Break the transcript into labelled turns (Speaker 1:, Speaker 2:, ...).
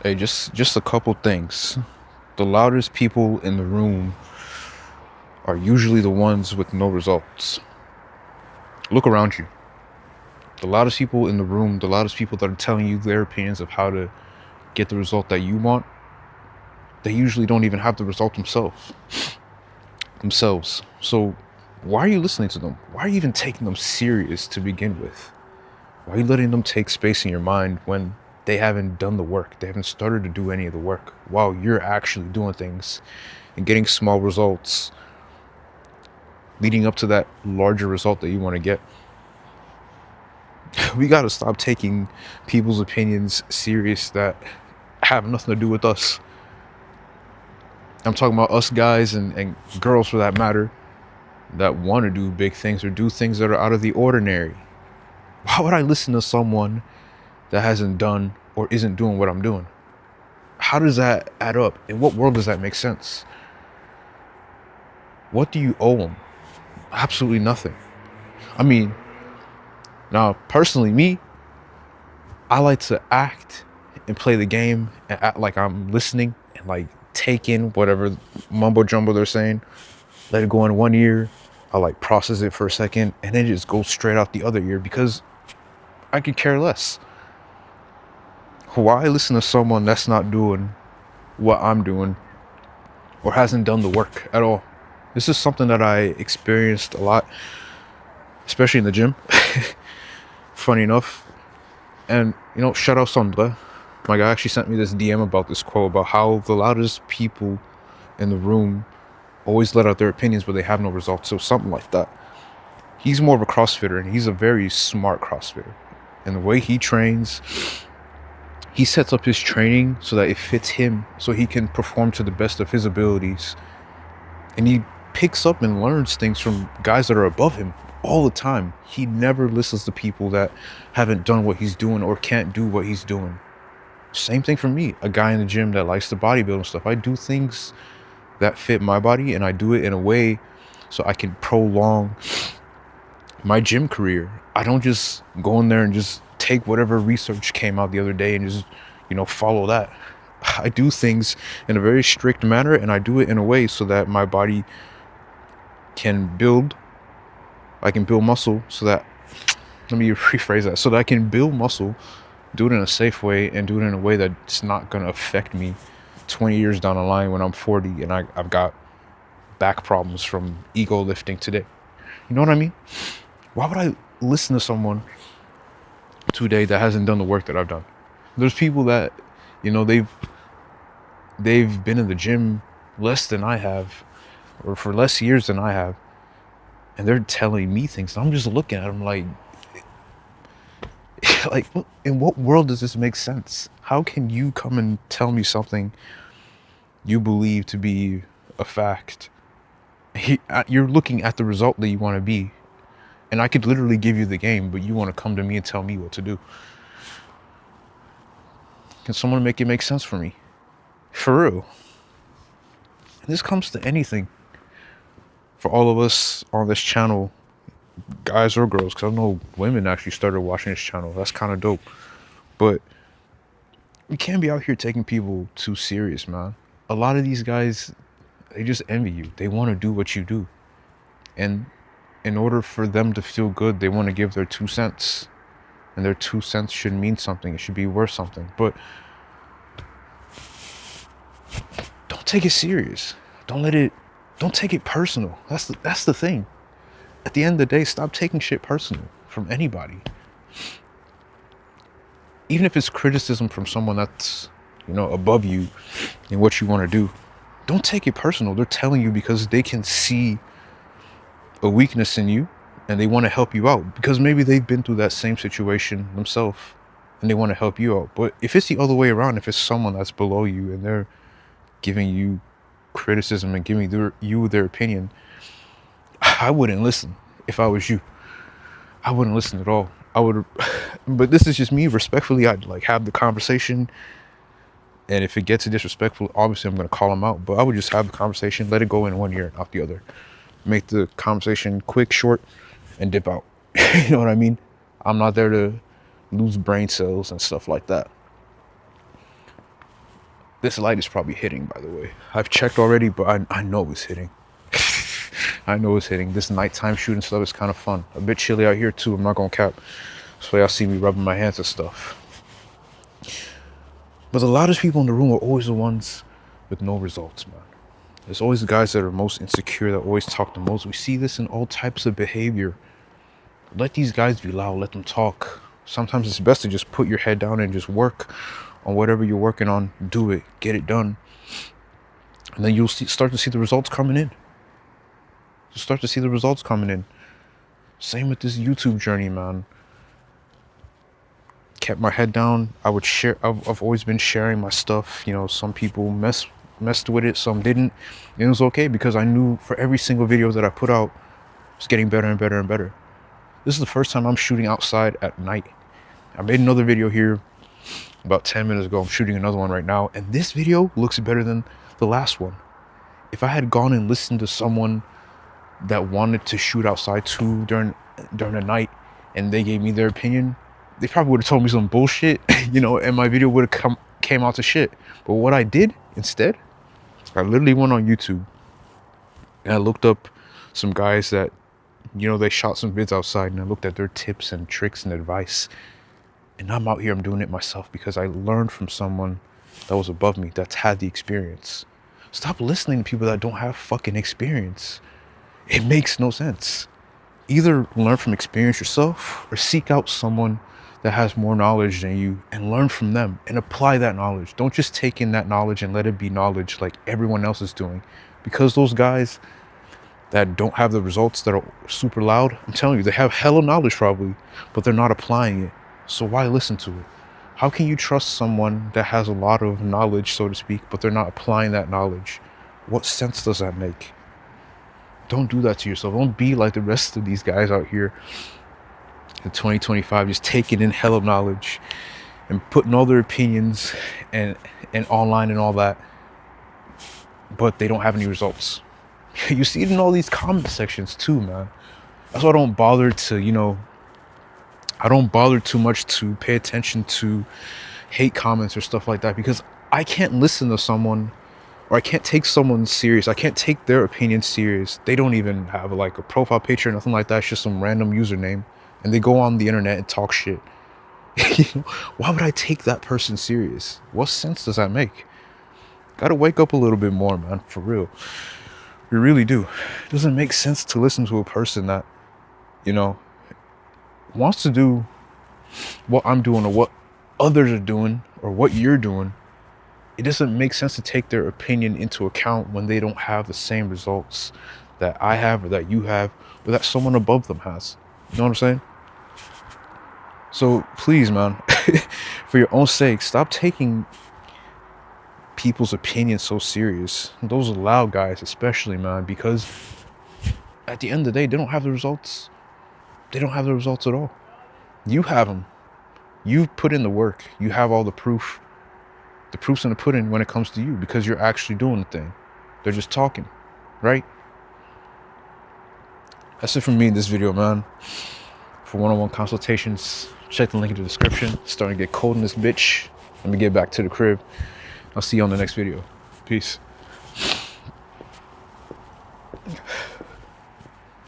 Speaker 1: Hey, just a couple things. The loudest people in the room are usually the ones with no results. Look around you. The loudest people in the room, the loudest people that are telling you their opinions of how to get the result that you want, they usually don't even have the result themselves. So why are you listening to them? Why are you even taking them serious to begin with? Why are you letting them take space in your mind when they haven't done the work? They haven't started to do any of the work while you're actually doing things and getting small results leading up to that larger result that you want to get. We got to stop taking people's opinions serious that have nothing to do with us. I'm talking about us guys and girls for that matter that want to do big things or do things that are out of the ordinary. Why would I listen to someone that hasn't done or isn't doing what I'm doing? How does that add up? In what world does that make sense? What do you owe them? Absolutely nothing. I mean, now personally, me, I like to act and play the game and act like I'm listening and like take in whatever mumbo jumbo they're saying. Let it go in one ear. I like process it for a second and then just go straight out the other ear because I could care less. Why listen to someone that's not doing what I'm doing or hasn't done the work at all? This is something that I experienced a lot, especially in the gym. Funny enough. And, shout out Sondre. My guy actually sent me this DM about this quote about how the loudest people in the room always let out their opinions, but they have no results. So something like that. He's more of a CrossFitter, and he's a very smart CrossFitter. And the way he trains, he sets up his training so that it fits him, so he can perform to the best of his abilities. And he picks up and learns things from guys that are above him all the time. He never listens to people that haven't done what he's doing or can't do what he's doing. Same thing for me, a guy in the gym that likes to bodybuild and stuff. I do things that fit my body, and I do it in a way so I can prolong my gym career. I don't just go in there and just take whatever research came out the other day and just, follow that. I do things in a very strict manner, and I do it in a way so that my body can build. I can build muscle so that, let me rephrase that, so that I can build muscle, do it in a safe way, and do it in a way that's not going to affect me 20 years down the line when I'm 40 and I've got back problems from ego lifting today. You know what I mean? Why would I listen to someone today that hasn't done the work that I've done? There's people that, they've been in the gym less than I have, or for less years than I have, and they're telling me things. And I'm just looking at them like, in what world does this make sense? How can you come and tell me something you believe to be a fact? You're looking at the result that you want to be, and I could literally give you the game, but you want to come to me and tell me what to do. Can someone make it make sense for me? For real. And this comes to anything. For all of us on this channel, guys or girls, because I know women actually started watching this channel. That's kind of dope. But we can't be out here taking people too serious, man. A lot of these guys, they just envy you. They want to do what you do. And in order for them to feel good, they want to give their 2 cents. And their 2 cents should mean something. It should be worth something. But don't take it serious. Don't take it personal. That's the thing. At the end of the day, stop taking shit personal from anybody. Even if it's criticism from someone that's, above you in what you want to do, don't take it personal. They're telling you because they can see a weakness in you and they want to help you out because maybe they've been through that same situation themselves and they want to help you out. But if it's the other way around, if it's someone that's below you and they're giving you criticism and giving you their opinion, I wouldn't listen. If I was you, I wouldn't listen at all. I would, but this is just me. Respectfully, I'd like have the conversation, and if it gets disrespectful, obviously I'm gonna call them out. But I would just have the conversation, let it go in one ear and out the other, make the conversation quick, short, and dip out. You know what I mean? I'm not there to lose brain cells and stuff like that. This light is probably hitting, by the way. I've checked already, but I know it's hitting. I know it's hitting. This nighttime shooting stuff is kind of fun. A bit chilly out here too, I'm not gonna cap. So y'all see me rubbing my hands and stuff. But the loudest people in the room are always the ones with no results, man. There's always the guys that are most insecure, that always talk the most. We see this in all types of behavior. Let these guys be loud, let them talk. Sometimes it's best to just put your head down and just work on whatever you're working on. Do it, get it done. And then you'll start to see the results coming in. You'll start to see the results coming in. Same with this YouTube journey, man. Kept my head down. I would share. I've always been sharing my stuff. You know, some people messed with it, some didn't. And it was okay because I knew for every single video that I put out, it's getting better and better and better. This is the first time I'm shooting outside at night. I made another video here about 10 minutes ago. I'm shooting another one right now, and this video looks better than the last one. If I had gone and listened to someone that wanted to shoot outside too during the night, and they gave me their opinion, they probably would have told me some bullshit, you know, and my video would have came out to shit. But what I did instead, I literally went on YouTube and I looked up some guys that, you know, they shot some vids outside, and I looked at their tips and tricks and advice. And I'm out here, I'm doing it myself because I learned from someone that was above me, that's had the experience. Stop listening to people that don't have fucking experience. It makes no sense. Either learn from experience yourself or seek out someone that has more knowledge than you and learn from them and apply that knowledge. Don't just take in that knowledge and let it be knowledge like everyone else is doing. Because those guys that don't have the results, that are super loud, I'm telling you, they have hella knowledge probably, but they're not applying it. So why listen to it? How can you trust someone that has a lot of knowledge, so to speak, but they're not applying that knowledge? What sense does that make? Don't do that to yourself. Don't be like the rest of these guys out here in 2025, just taking in hella knowledge and putting all their opinions and online and all that, but they don't have any results. You see it in all these comment sections too, man. That's why I don't bother to, you know, I don't bother too much to pay attention to hate comments or stuff like that, because I can't listen to someone, or I can't take someone serious. I can't take their opinion serious. They don't even have like a profile picture or nothing like that. It's just some random username, and they go on the internet and talk shit. You know, why would I take that person serious? What sense does that make? Gotta wake up a little bit more, man, for real. You really do. It doesn't make sense to listen to a person that, you know, wants to do what I'm doing or what others are doing or what you're doing. It doesn't make sense to take their opinion into account when they don't have the same results that I have or that you have or that someone above them has. You know what I'm saying? So please, man, for your own sake, stop taking people's opinions so serious. Those loud guys especially, man, because at the end of the day, they don't have the results. They don't have the results at all. You have them. You've put in the work. You have all the proof. The proof's in the pudding when it comes to you, because you're actually doing the thing. They're just talking, right? That's it from me in this video, man. For one-on-one consultations, check the link in the description. It's starting to get cold in this bitch. Let me get back to the crib. I'll see you on the next video. Peace.